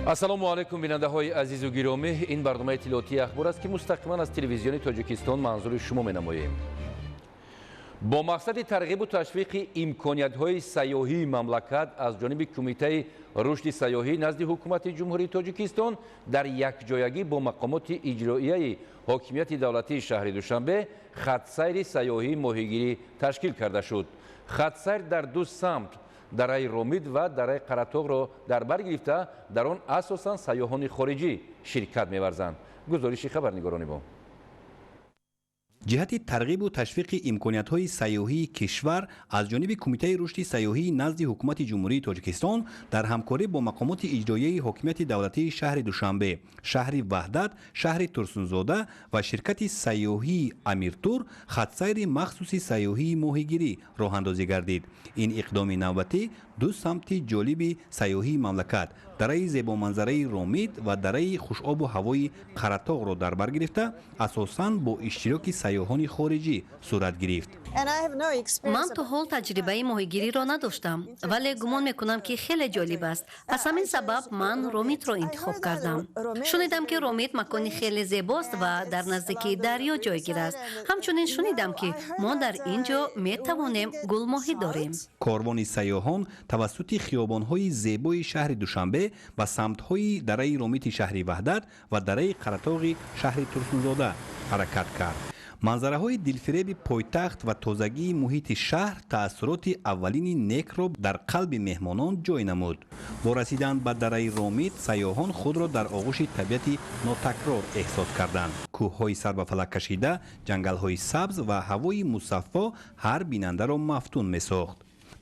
ассалому алайкум бинандаҳои азизу гиромӣ, ин барномаи иттилоотии ахбор аст ки мустақиман аз телевизиони Тоҷикистон манзури шумо менамоем. бо мақсади тарғибу ташвиқи имкониятҳои сайёҳии мамлакат аз ҷониби Кумитаи рушди сайёҳӣ назди ҳукумати ҷумҳурии Тоҷикистон дар якҷоягӣ бо мақомоти иҷроияи ҳокимияти давлатии шаҳри Душанбе хатсайри сайёҳии моҳигирӣ ташкил карда шуд. хатсайр дар ду самт дараи Ромид ва дараи Қаратоғро дар бар гирифта дар он асосан сайёҳони хориҷӣ ширкат меварзанд. гузориши хабарнигорони мо. ҷиҳати тарғибу ташвиқи имкониятҳои сайёҳии кишвар аз ҷониби Кумитаи рушди сайёҳӣ назди ҳукумати ҷумҳурии Тоҷикистон дар ҳамкорӣ бо мақомоти иҷроияи ҳокимияти давлатии шаҳри Душанбе, шаҳри Ваҳдат, шаҳри Турсунзода ва ширкати сайёҳии Амиртур хатсайри махсуси сайёҳии моҳигирӣ роҳандозӣ гардид. ин иқдоми навбатӣ ду самти ҷолиби сайёҳии мамлакат, дараи зебоманзараи Ромид ва дараи хушобу ҳавои Қаратоғро дар бар гирифта асосан бо иштироки сайёҳони хориҷӣ сурат гирифт. ман то ҳол таҷрибаи моҳигириро надоштам, вале гумон мекунам ки хеле ҷолиб аст. аз ҳамин сабаб ман Ромидро интихоб кардам. шунидам ки Ромид макони хеле зебост ва дар наздикии дарё ҷойгир аст. ҳамчунин шунидам ки мо дар ин ҷо метавонем гулмоҳӣ дорем. корвони сайёҳон тавассути хиёбонҳои зебои шаҳри Душанбе ва самтҳои дараи Ромити шаҳри Ваҳдат ва дараи Қаратоғи шаҳри Турсунзода ҳаракат кард. манзараҳои дилфиреби пойтахт ва тозагии муҳити шаҳр таассуроти аввалини некро дар қалби меҳмонон ҷой намуд. бо расидан ба дараи Ромид сайёҳон худро дар оғӯши табиати нотакрор эҳсос карданд. кӯҳҳои сар ба фалак кашида, ҷангалҳои сабз ва ҳавои мусаффо ҳар бинандаро мафтун месохт.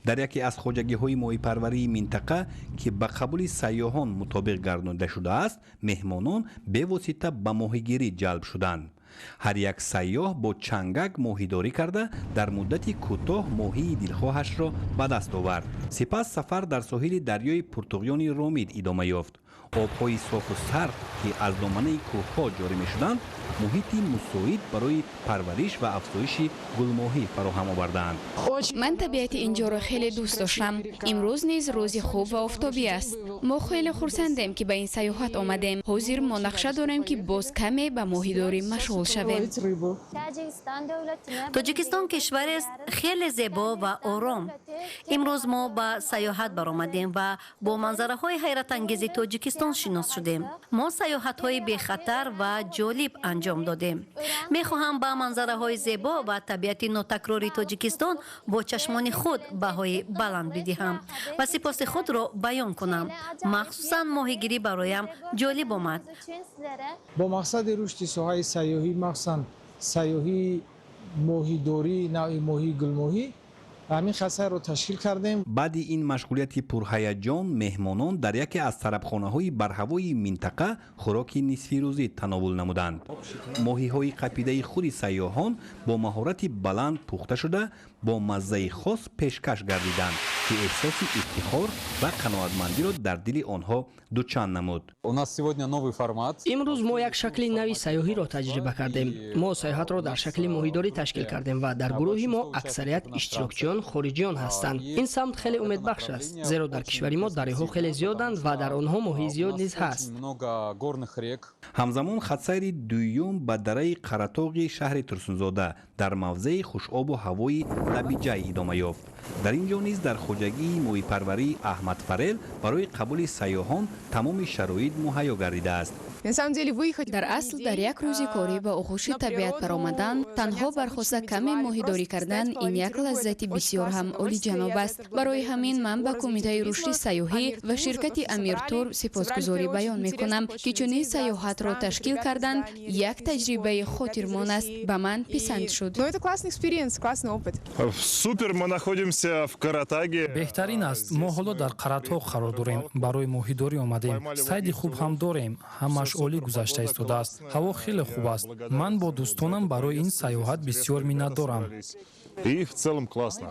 дар яке аз хоҷагиҳои моҳипарварии минтақа ки ба қабули сайёҳон мутобиқ гардонида шудааст, меҳмонон бевосита ба моҳигирӣ ҷалб шуданд. ҳар як сайёҳ бо чангак моҳидорӣ карда дар муддати кӯтоҳ моҳии дилхоҳашро ба даст овард. сипас сафар дар соҳили дарёи пуртуғёни Ромид идома ёфт. обҳои софу сард ки аз доманаи кӯҳҳо ҷорӣ мешуданд муҳити мусоид барои парвариш ва афзоиши гулмоҳӣ фароҳам овардаанд. ман табиати инҷоро хеле дӯст доштам. имрӯз низ рӯзи хуб ва офтобӣ аст. мо хеле хурсандем ки ба ин сайёҳат омадем. ҳозир мо нақша дорем ки боз каме ба моҳидорӣ машғул шавем. тоҷикистон кишварест хеле зебо ва ором. имрӯз мо ба сайёҳат баромадем ва бо манзараҳои ҳайратангези тоҷикистон шинос шудем. мо сайёҳатҳои бехатар ва ҷолиб анҷом додем. мехоҳам ба манзараҳои зебо ва табиати нотакрори тоҷикистон бо чашмони худ баҳои баланд бидиҳам ва сипоси худро баён кунам. махсусан моҳигирӣ бароям ҷолиб омад. бо мақсади рушди соҳаи сайёҳӣ, махсусан сайёҳии моҳидорӣ, навъи моҳии гулмоҳӣ, ҳамин хатсайрро ташкил кардем. баъди ин машғулияти пурҳаяҷон меҳмонон дар яке аз тарабхонаҳои барҳавои минтақа хӯроки нисфирӯзӣ тановул намуданд. моҳиҳои қапидаи худи сайёҳон бо маҳорати баланд пухта шуда бо маззаи хос пешкаш гардиданд ки эҳсоси ифтихор ва қаноатмандиро дар дили онҳо дучанд намуд. имрӯз мо як шакли нави сайёҳиро таҷриба кардем. мо сайёҳатро дар шакли моҳидорӣ ташкил кардем ва дар гурӯҳи мо аксарият иштирокчиён хориҷиён ҳастанд. ин самт хеле умедбахш аст, зеро дар кишвари мо дарёҳо хеле зиёданд ва дар онҳо моҳии зиёд низ ҳаст. ҳамзамон хатсайри дуюм ба дараи Қаратоғи шаҳри Турсунзода дар мавзеи хушобу ҳавои Лабиҷай идома ёфт. дар ин ҷо низ дар хоҷагии моҳипарварии Аҳмад Фарел барои қабули сайёҳон тамоми шароит муҳайё гардидааст. дар асл дар як рӯзи корӣ ба оғӯши табиат баромадан, танҳо бархоста каме моҳидорӣ кардан ин як лаззати бисёр ҳам олиҷаноб аст. барои ҳамин ман ба Кумитаи рушди сайёҳӣ ва ширкати Амиртур сипосгузорӣ баён мекунам, ки чунин сайёҳатро ташкил кардан як таҷрибаи хотирмон аст. ба ман писанд шуд. Супер, мы находимся в Каратаге. беҳтарин аст. мо ҳоло дар Қаратоғ қарор дорем. барои моҳидорӣ омадем. сайди хуб ҳам дорем. ҳамаш олӣ гузашта истодааст. ҳаво хеле хуб аст. ман бо дӯстонам барои ин сайёҳат бисёр миннатдорам. И в целом классно.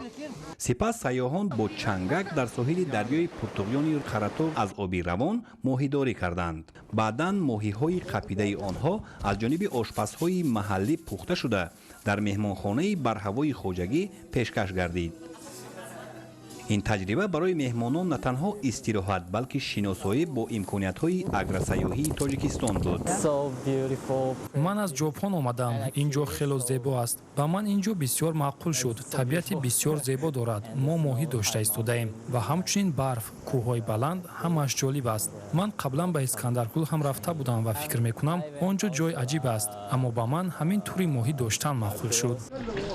сипас сайёҳон бо чангак дар соҳили дарёи пуртуғёни Қаратоғ аз оби равон моҳидорӣ карданд. баъдан моҳиҳои қапидаи онҳо аз ҷониби ошпазҳои маҳаллӣ пухта шуда дар меҳмонхонаи барҳавои хоҷагӣ пешкаш гардид. این تجربه برای مهمانان نه تنها استراحت بلکه شناسایی با امکانیت‌های اگرسیاحی تاجیکستان بود. من از ژاپن آمدم. اینجا خیلی زیبا است. با من اینجا بسیار معقول شد. طبیعت بسیار زیبا دارد. ما ماهی داشته ایستادیم و همچنین برف، کوههای بلند همش جالب است. من قبلا به اسکندرکل هم رفته بودم و فکر میکنم آنجا جای عجیب است، اما با من همین طوری ماهی داشتن معقول شد.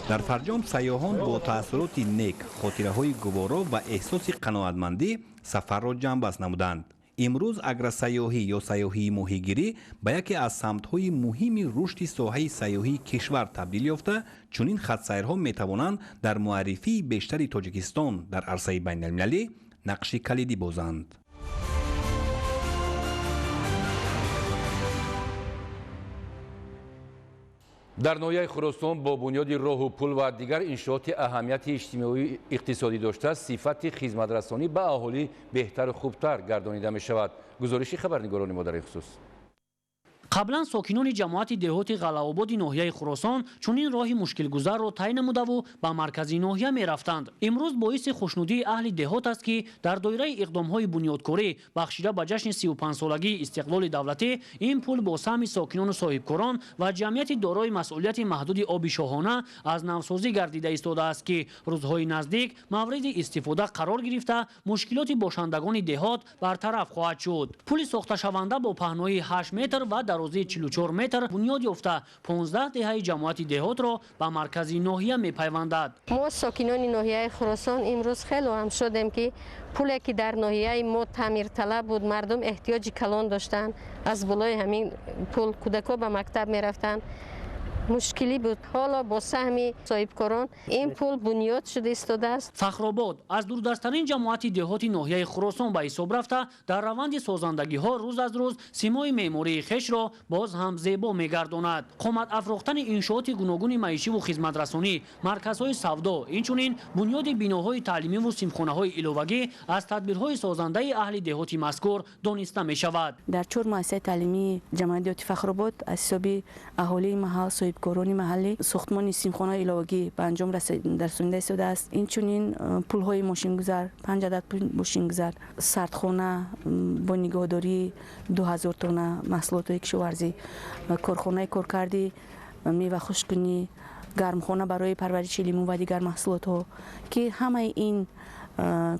در فرجام سیاحان با تأثیرات نیک، خاطره‌های گوارا و احساس قناعتمندی سفر را جنبش نمودند. امروز اگرسیاحی یا سیاحی ماهیگیری به یکی از سمت‌های مهم رشد ساحه سیاحی کشور تبدیل یافته، چون این خط‌سیرها می‌توانند در معرفی بیشتر تاجیکستان در عرصه بین‌المللی نقش کلیدی بازند. در ناحیه خراسان با بنیاد راه و پل و دیگر انشاءات اهمیت اجتماعی اقتصادی داشته، صفت خدمترسانی به اهالی بهتر و خوبتر گردانیده می شود. گزارشی خبرنگاران ما در این خصوص. قبلا ساکنان جماعت دهات غلاآباد ناحیه خراسان چنین راهی مشکلگذار را طی نموده و به مرکزی ناحیه می رفتند. امروز باعث خوشنودی اهل دهات است که در دایره اقدام‌های بنیادکاری بخشیده به جشن 35 سالگی استقلال دولتی، این پل با سهم ساکنان و صاحبکاران و جمعیت دارای مسئولیت محدود آب شاهانه از نوسازی گردیده ایستاده است که روزهای نزدیک مورد استفاده قرار گرفته مشکلات باشندگان دهات برطرف خواهد شد. پل ساخته شونده با پهنایی 8 متر و درازی 44 متر بنیاد یافته 15 دهه جماعت دهات را به مرکزی ناحیه میپیوندد. ما ساکنان ناحیه خراسان امروز خیلی هم شدیم که پلی که در ناحیه ما تعمیر طلب بود، مردم احتیاج کلان داشتن، از بالای همین پل کودکا به مکتب میرفتن، مشکلی بود. حالا با سهم صاحبکاران این پل بنیاد شده ایستاده است. فخرآباد از دوردستترین جماعت دهات ناحیه خراسان به حساب رفته در روند سازندگی ها روز از روز سیمای معماری خویش را باز هم زیبا میگرداند. قامت افروختن انشاءات گوناگون معیشی و خدمترسانی، مرکزهای سودا، اینچنین بنیاد بناهای تعلیمی و سیمخانه‌های ایلوگی از تدبیرهای سازنده اهل دهات مذکور دانسته می شود. در 4 مؤسسه تعلیمی جماعت دهات فخرآباد از حساب اهالی محل کارانی محلی ساختمان سیمخانه ایلاگی به انجام رسانیده شده است. اینچنین پل های ماشینگذر، 5 عدد پل ماشینگذر، سردخانه با نگهداری 2000 تن محصولات کشاورزی، کارخانه کارکردی میوه خشککنی، گرمخانه برای پرورش لیمو و دیگر محصولات ها که همه این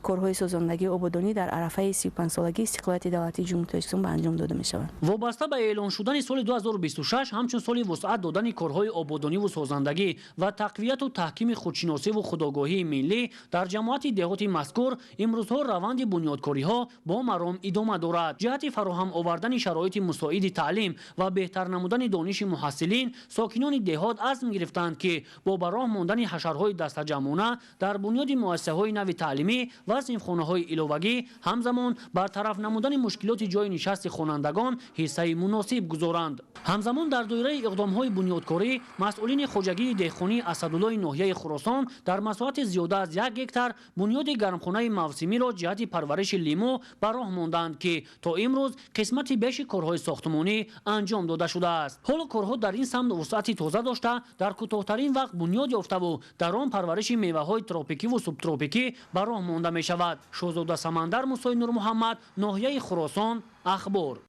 کارهای سازندگی آبادانی در عرفه 35 سالگی استقلال دولتی جمهوری تاجیکستان به انجام داده می شود. وابسته به اعلان شدن سال 2026 همچون سال وسعت دادن کارهای آبادانی و سازندگی و تقویت و تحکیم خودشناسی و خودآگاهی ملی در جماعت دهات مذکور، امروزها روند بنیادکاری ها با مرام ادامه دارد. جهت فراهم آوردن شرایط مساعد تعلیم و بهتر نمودن دانش محصلین، ساکنان دهات عزم گرفتند که با براه ماندن حشرهای دستجمعانه در بنیاد مؤسسه‌های نو تعلیمی و سیمخانه‌های ایلوگی همزمان برطرف نمودن مشکلات جای نشست خوانندگان حصه مناسب گذارند. همزمان در دایره اقدام‌های بنیادکاری، مسئولین خواجگی دهخانی اسدالله ناحیه خراسان در مساحت زیاده از 1 هکتار بنیاد گرمخانه موسمی را جهت پرورش لیمو به راه ماندند که تا امروز قسمت بیش کارهای ساختمانی انجام داده شده است. حالا کارها در این سمت وسعت تازه داشته در کوتاه‌ترین وقت بنیاد یافته و در آن پرورش میوه‌های تروپیکی و سوبتروپیکی به راه مانده می شود. شاهزاده سمندر موسی نور محمد، ناحیه خراسان، اخبار.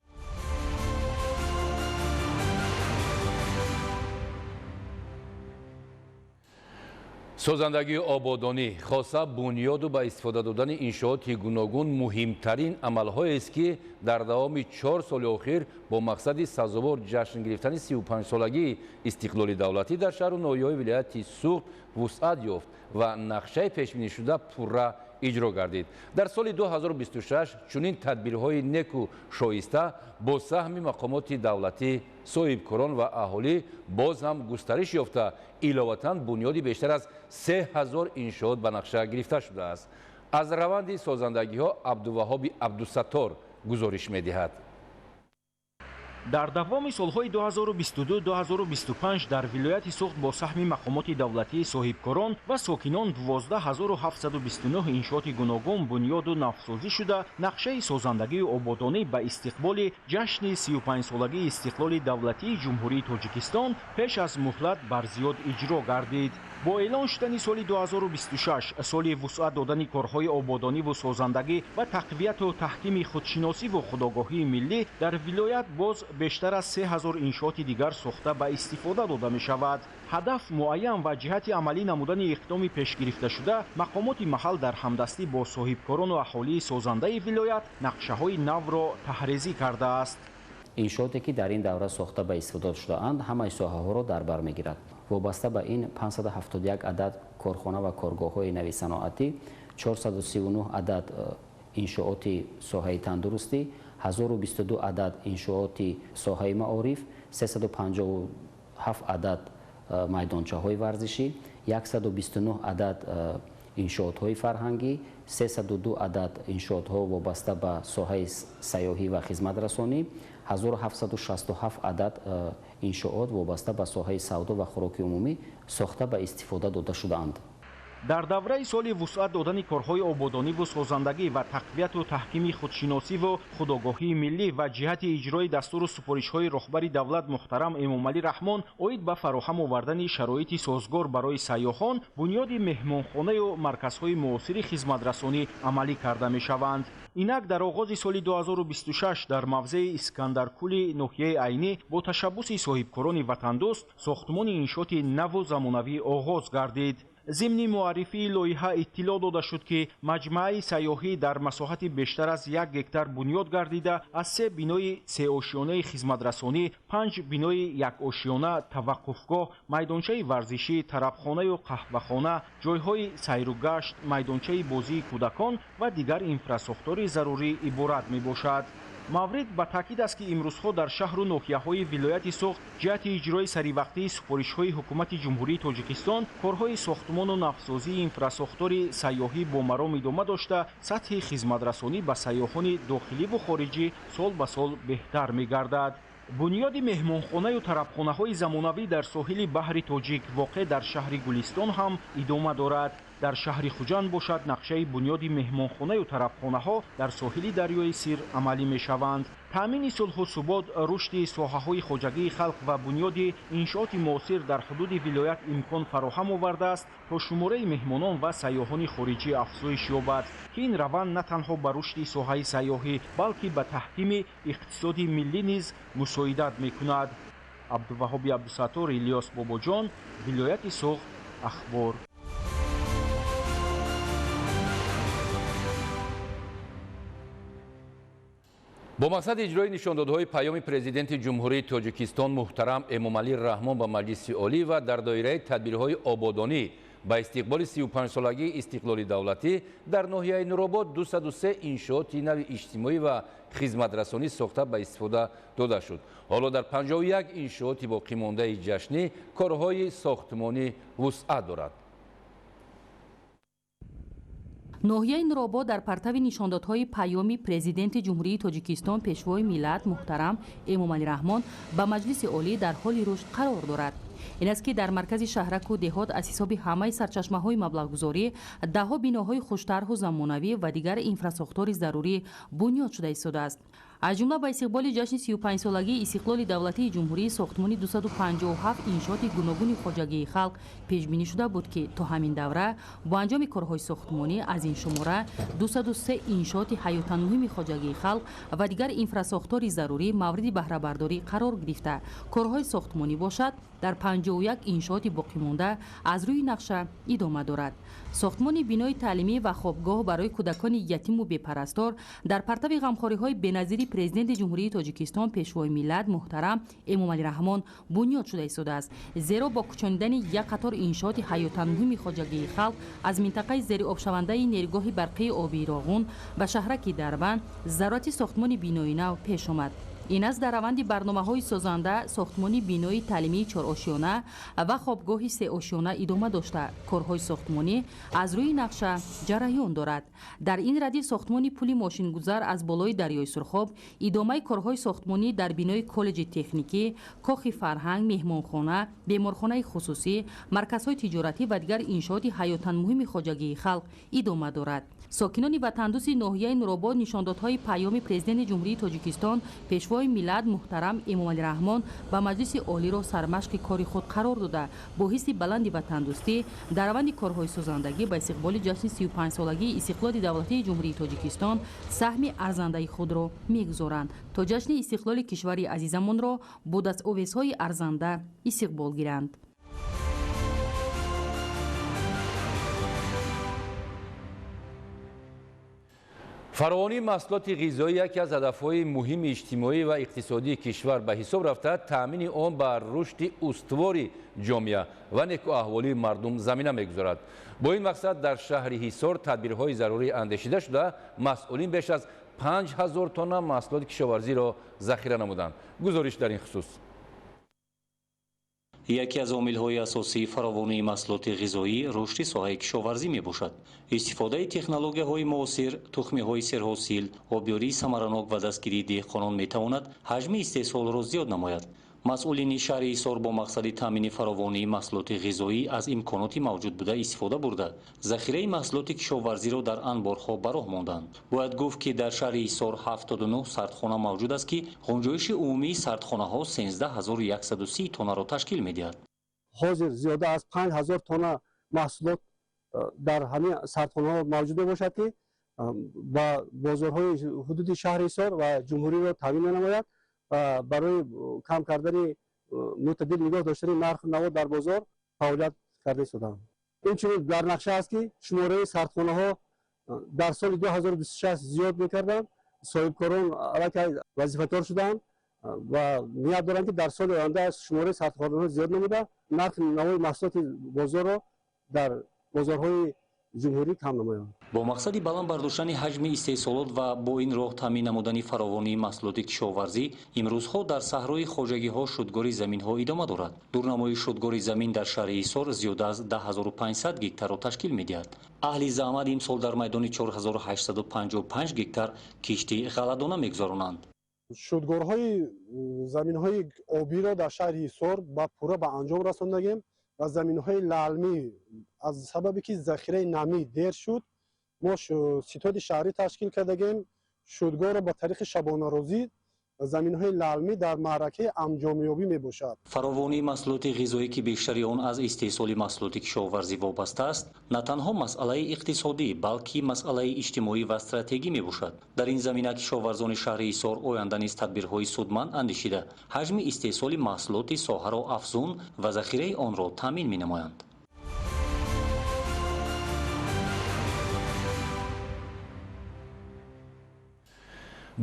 سازندگی آبادانی خاصه بنیاد و به استفاده دادن انشاءات گوناگون مهمترین عمل‌هایی است که در دوام 4 سال اخیر با مقصد سزاوار جشن گرفتن 35 سالگی استقلال دولتی در شهر و ناحیه‌های ولایت سوخت وسعت یافت و نقشه پیش‌بینی شده پورا اجرا گردید. در سال 2026 چنین تدبیرهای نیک و شایسته با سهم مقامات دولتی، صاحبکاران و اهالی باز هم گسترش یافته، علاوه بنیادی بیشتر از 3000 انشاءات به نقشه گرفته شده است. از روند سازندگی ها عبدالوهاب عبدالستار گزارش می‌دهد. در دوام سالهای 2022-2025 در ولایت سوخت با سهم مقامات دولتی صاحبکاران و ساکنان 12729 انشاءات گوناگون بنیاد و نوسازی شده نقشه سازندگی و آبادانی به استقبال جشن 35 سالگی استقلال دولتی جمهوری تاجیکستان پیش از مهلت بر زیاد اجرا گردید. با اعلان شدن سال 2026 سال وسعت دادن کارهای آبادانی و سازندگی و تقویت و تحکیم خودشناسی و خودآگاهی ملی در ولایت باز بیشتر از 3000 انشاءات دیگر ساخته به استفاده داده می شود. هدف معین و جهت عملی نمودن اقدام پیش گرفته شده مقامات محل در همدستی با صاحبکاران و اهالی سازنده ولایت نقشه‌های نو را طرحریزی کرده است. انشاءاتی که در این دوره ساخته به استفاده شده‌اند همه ساحه‌ها را در بر می‌گیرد. وابسته به این 571 عدد کارخانه و کارگاه‌های نوی صنعتی، 439 عدد انشاءات ساحه تندرستی، 1022 عدد انشاءات ساحه معارف، 357 عدد میدانچه‌های ورزشی، 129 عدد انشاءات‌های فرهنگی، 302 عدد انشاءات‌ها وابسته به ساحه سیاحی و خدمت رسانی، 1767 عدد انشاءات وابسته به ساحه سودا و خوراک عمومی ساخته به استفاده داده شده‌اند. در دوره سال وسعت دادن کارهای آبادانی و سازندگی و تقویت و تحکیم خودشناسی و خودآگاهی ملی و جهت اجرای دستور و سفارش‌های رهبر دولت محترم امامعلی رحمان اوید به فراهم آوردن شرایط سازگار برای سیاحان بنیاد مهمانخانه و مرکزهای معاصر خدمترسانی عملی کرده می‌شوند. اینک در آغاز سال 2026 در موضع اسکندرکولی ناحیه عینی با تشبث صاحبکاران وطندوست ساختمان انشاءات نو و زمانوی آغاز گردید. ضمن معرفی لایحه اطلاع داده شد که مجمع سیاحی در مساحت بیشتر از 1 هکتار بنیاد گردیده از 3 بینای 3 آشیانه خدمترسانی، 5 بینای 1 آشیانه توقفگاه، میدانچه ورزشی، طربخانه و قهوه‌خانه، جایهای سیر و گشت، میدانچه بازی کودکان و دیگر انفراساختور ضروری عبارت میباشد. مورد به تاکید است که امروزها در شهر و ناحیه‌های ولایت سوخت جهت اجرای سریوقتی سفارش‌های حکومت جمهوری تاجیکستان کارهای ساختمان و نوسازی انفراساختور سیاحی با مرام ادامه داشته سطح خدمترسانی به سیاحان داخلی و خارجی سال به سال بهتر می‌گردد. بنیاد مهمانخانه و طربخانه‌های زمانوی در ساحل بحر تاجیک واقع در شهر گلستان هم ادامه دارد. در شهر خوجند باشد نقشه بنیاد مهمانخانه و طربخانه‌ها در ساحل دریای سیر عملی می‌شوند. تامین صلح و ثبات، رشد ساحه‌های خواجگی خلق و بنیاد انشاءات معاصر در حدود ولایت امکان فراهم آورده است تا شماره مهمانان و سیاحان خارجی افزایش یابد که این روند نه تنها به رشد ساحه سیاحی بلکه به تحکیم اقتصاد ملی نیز مساعدت می‌کند. عبدالوهاب عبدالستار، الیاس باباجان، ولایت سوخت، اخبار. با مقصد اجرای نشاندادهای پیام پرزیدنت جمهوری تاجیکستان محترم امامعلی رحمان به مجلس عالی و در دایره تدبیرهای آبادانی به استقبال 35 سالگی استقلال دولتی در ناحیه نورآباد 203 انشاءات نو اجتماعی و خدمترسانی ساخته به استفاده داده شد. حالا در 51 انشاءات باقی مانده جشنی کارهای ساختمانی وسعت دارد. ناحیه نورآباد در پرتو نشاندادهای پیام پرزیدنت جمهوری تاجیکستان پیشوای ملت محترم امامعلی رحمان به مجلس عالی در حال رشد قرار دارد. این است که در مرکز شهرک و دهات از حساب همه سرچشمه‌های مبلغ‌گذاری ده‌ها بیناهای خوش‌طرح و زمانوی و دیگر انفراساختور ضروری بنیاد شده ایستاده است. از جمله به استقبال جشن 35 سالگی استقلال دولتی جمهوری ساختمان 257 انشاءات گوناگون خواجگی خلق پیش بینی شده بود که تا همین دوره با انجام کارهای ساختمانی از این شماره 203 انشاءات حیاتاً مهم خواجگی خلق و دیگر انفراساختور ضروری مورد بهره برداری قرار گرفته کارهای ساختمانی باشد در 51 انشاءات باقی مانده از روی نقشه ادامه دارد. ساختمان بینای تعلیمی و خوابگاه برای کودکان یتیم و بی‌پرستار در پرتو غمخوری‌های بی‌نظیر پرزیدنت جمهوری تاجیکستان پیشوای ملت محترم امامعلی رحمان بنیاد شده ایستاده است. زیرا با کوچاندن یک قطار انشاءات حیاتاً مهم خواجگی خلق از منطقه زیر آب شونده نیروگاه برقی آبی راغون به شهرک دربند ضرورت ساختمان بینای نو پیش آمد. ин аст дар раванди барномаҳои созанда сохтмони бинои таълимии 4 ошёна ва хобгоҳи 3 ошёна идома дошта корҳои сохтмонӣ аз рӯи нақша ҷараён дорад. дар ин радиф сохтмони пули мошингузар аз болои дарёи Сурхоб, идомаи корҳои сохтмонӣ дар бинои коллеҷи техникӣ, кохи фарҳанг, меҳмонхона, беморхонаи хусусӣ, марказҳои тиҷоратӣ ва дигар иншооти ҳаётан муҳими хоҷагии халқ идома дорад. сокинони ватандӯси ноҳияи Нуробод нишондодҳои паёми президенти ҷумҳурии Тоҷикистон пешвои миллат муҳтарам Эмомалӣ Раҳмон ба Маҷлиси олиро сармашқи кори худ қарор дода бо ҳисси баланди ватандӯстӣ дар раванди корҳои созандагӣ ба истиқболи ҷашни 35-солагии истиқлоли давлатии ҷумҳурии Тоҷикистон саҳми арзандаи худро мегузоранд то ҷашни истиқлоли кишвари азизамонро бо дастовезҳои арзанда истиқбол гиранд. фаровонии маҳсулоти ғизоӣ яке аз ҳадафҳои муҳими иҷтимоӣ ва иқтисодии кишвар ба ҳисоб рафта, таъмини он ба рушди устувори ҷомеа ва некуаҳволии мардум замина мегузорад. бо ин мақсад дар шаҳри Ҳисор тадбирҳои зарурӣ андешида шуда, масъулин беш аз 5000 тонна маҳсулоти кишоварзиро захира намуданд. гузориш дар ин хусус. яке аз омилҳои асосии фаровонии маҳсулоти ғизоӣ рушди соҳаи кишоварзӣ мебошад. истифодаи технологияҳои муосир, тухмиҳои серҳосил, обёрии самаранок ва дастгирии деҳқонон метавонад ҳаҷми истеҳсолро зиёд намояд. масъулини шаҳри Ҳисор бо мақсади таъмини фаровонии маҳсулоти ғизоӣ аз имконоти мавҷуд буда истифода бурда, захираи маҳсулоти кишоварзиро дар анборҳо ба роҳ монданд. бояд гуфт ки дар шаҳри Ҳисор 79 сардхона мавҷуд аст ки ғунҷоиши умумии сардхонаҳо 13130 тоннаро ташкил медиҳад. ҳозир зиёда аз 5000 тонна маҳсулот дар ҳамин сардхонаҳо мавҷуд мебошад ки ба бозорҳои ҳудуди шаҳри Ҳисор ва ҷумҳуриро таъмин менамояд. барои кам кардани мӯътадил нигоҳ доштани нарху наво дар бозор фаъолият карда истоданд. инчунин дар нақша аст ки шумораи сардхонаҳо дар соли 2026 зиёд мекарданд. соҳибкорон аллакай вазифадор шуданд ва ният доранд ки дар соли оянда шумораи сардхонаҳо зиёд намуда нархи навои маҳсулоти бозорро дар бозорҳои ҷумҳурӣ кам намоянд. бо мақсади баланд бардоштани ҳаҷми истеҳсолот ва бо ин роҳ таъмин намудани фаровонии маҳсулоти кишоварзӣ, имрӯзҳо дар саҳрои хоҷагиҳо шудгори заминҳо идома дорад. дурнамои шудгори замин дар шаҳри Ҳисор зиёда аз 10500 гектарро ташкил медиҳад. аҳли заҳмат имсол дар майдони 4855 гектар кишти ғалладона мегузаронанд. шудгорҳои заминҳои обиро дар шаҳри Ҳисор ба пурра ба анҷом расондагем ва заминҳои лаълмӣ аз сабабе ки захираи намӣ дер шуд, мо ситоди шаҳрӣ ташкил кардагем. шудгорро ба тариқи шабонарӯзӣ заминҳои лаълмӣ дар маъракаи анҷомёбӣ мебошад. фаровонии маҳсулоти ғизоӣ ки бештари он аз истеҳсоли маҳсулоти кишоварзӣ вобаста аст, на танҳо масъалаи иқтисодӣ, балки масъалаи иҷтимоӣ ва стратегӣ мебошад. дар ин замина кишоварзони шаҳри Ҳисор оянда низ тадбирҳои судманд андешида, ҳаҷми истеҳсоли маҳсулоти соҳаро афзун ва захираи онро таъмин менамоянд.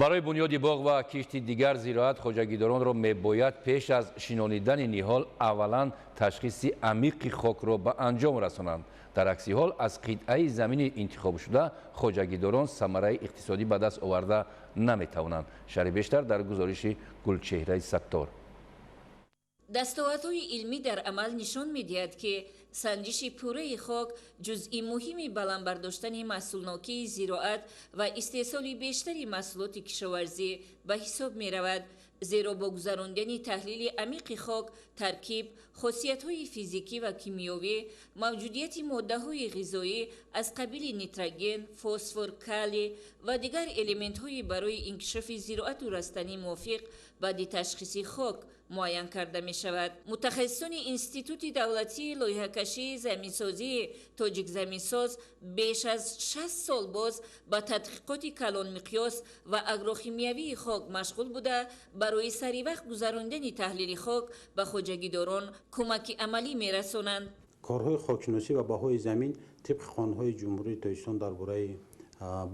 барои бунёди боғ ва кишти дигар зироат хоҷагидоронро мебояд пеш аз шинонидани ниҳол аввалан ташхиси амиқи хокро ба анҷом расонанд. дар акси ҳол аз қитъаи замини интихобшуда хоҷагидорон самараи иқтисодӣ ба даст оварда наметавонанд. шарҳи бештар дар гузориши Гулчеҳраи Саттор. дастовардҳои илмӣ дар амал нишон медиҳад ки санҷиши пурраи хок ҷузъи муҳими баландбардоштани маҳсулнокии зироат ва истеҳсоли бештари маҳсулоти кишоварзӣ ба ҳисоб меравад, зеро бо гузарондани таҳлили амиқи хок таркиб, хосиятҳои физикӣ ва кимиёвӣ, мавҷудияти моддаҳои ғизоӣ аз қабили нитроген, фосфор, калий ва дигар элементҳои барои инкишофи зироату растанӣ мувофиқ баъди ташхиси хок муайян карда мешавад. мутахассисони институти давлатии лоиҳакашии заминсозии тоҷик заминсоз беш аз 60 сол боз ба тадқиқоти калонмиқёс ва агрохимиявии хок машғул буда барои саривақт гузарондани таҳлили хок ба хоҷагидорон кӯмаки амалӣ мерасонанд. корҳои хокшиносӣ ва баҳои замин тибқи қонунҳои ҷумҳурии Тоҷикистон дар бораи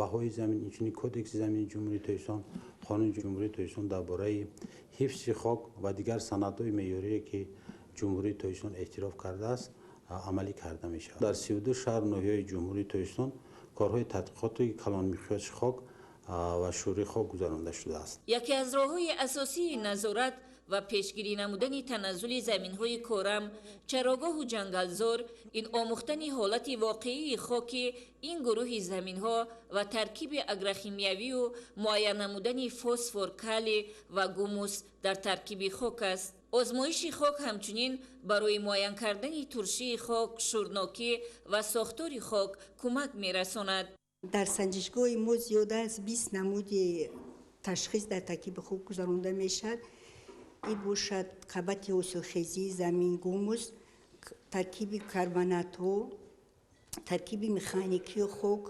баҳои замин, инчунин кодекси замини ҷумҳурии Тоҷикистон, қонуни ҷумҳурии Тоҷикистон дар бораи ҳифзи хок ва дигар санадҳои меъёрие ки ҷумҳурии Тоҷикистон эътироф кардааст амалӣ карда мешавад. дар 32 шаҳр ноҳияи ҷумҳурии Тоҷикистон корҳои тадқиқоти калонмиқёси хок و شوری خاک گذرانده شده است. یکی از راه‌های اساسی نظارت و پیشگیری نمودن تنزل زمین‌های کورم، چراگاه و جنگلزار، این آموختن حالت واقعی خاک این گروه زمین‌ها و ترکیب اگروشیمیایی و معاین نمودن فسفر، کالی و گوموس در ترکیب خاک است. آزمایش خاک همچنین برای معاین کردن ترشی خاک، شورناکی و ساختار خاک کمک می‌رساند. در سنجشگاه ما زیاده از 20 نمود تشخیص در ترکیب خاک گذرانده میشد. این باشد خبت حاصلخیزی زمین، گوموس، ترکیب کربنات ها، ترکیب مکانیکی خاک،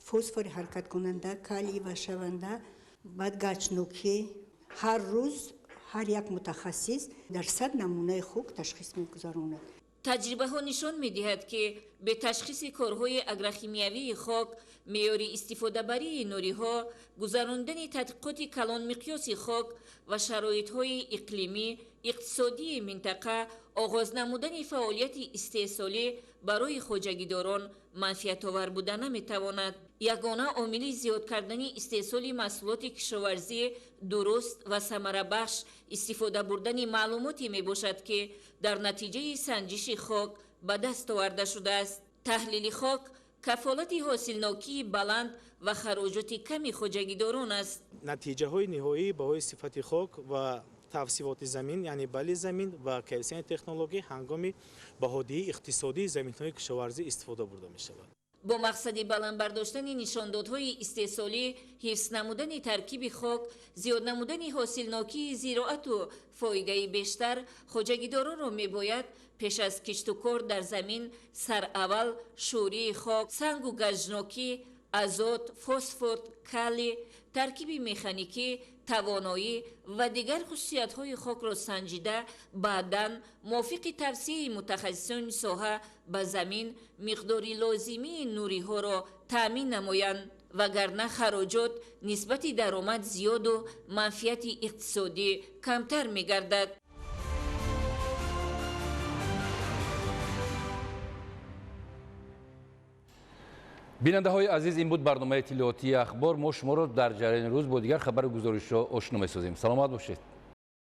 فسفر حرکت کننده، کالی و شونده، بعد گچنوکی. هر روز هر یک متخصص در 100 نمونه خاک تشخیص میگذراند. تجربه ها نشان می دهد که به تشخیص کارهای اگروشیمیایی خاک، معیار استفاده بری نوری ها، گذراندن تحقیقات کلان مقیاس خاک و شرایط های اقلیمی، اقتصادی منطقه، آغاز نمودن فعالیت استحصالی برای خواجگیداران منفعت آور بودن نمی تواند. یگانه عامل زیاد کردن استحصال محصولات کشاورزی درست و ثمره بخش استفاده بردن معلوماتی می باشد که در نتیجه سنجش خاک به دست آورده شده است. تحلیل خاک کفالت حاصلناکی بلند و خراجات کمی خواجگیداران است. نتیجه های نهایی به صفت خاک و توصیفات زمین، یعنی بلی زمین و کیفیت تکنولوژی هنگام بهادی اقتصادی زمین‌های کشاورزی استفاده برده می شود. با مقصد بلند برداشتن نشاندادهای استحصالی، حفظ نمودن ترکیب خاک، زیاد نمودن حاصلناکی زراعت و فایده بیشتر، خواجگیداران را میباید پیش از کشت و کار در زمین سر اول شوری خاک، سنگ و گچنوکی، آزوت، فسفر، کالی، ترکیب مکانیکی، توانایی و دیگر خصوصیت‌های خاک را سنجیده، بعداً موافق توصیه متخصصان ساحه به زمین مقداری لازمی نوری‌ها را تأمین نمایند، وگرنه خراجات نسبت درآمد زیاد و منفعت اقتصادی کمتر می‌گردد. بیننده های عزیز، این بود برنامه اطلاعاتی اخبار. ما شما را در جریان روز با دیگر خبر و گزارش‌ها آشنا می‌سازیم. سلامت باشید.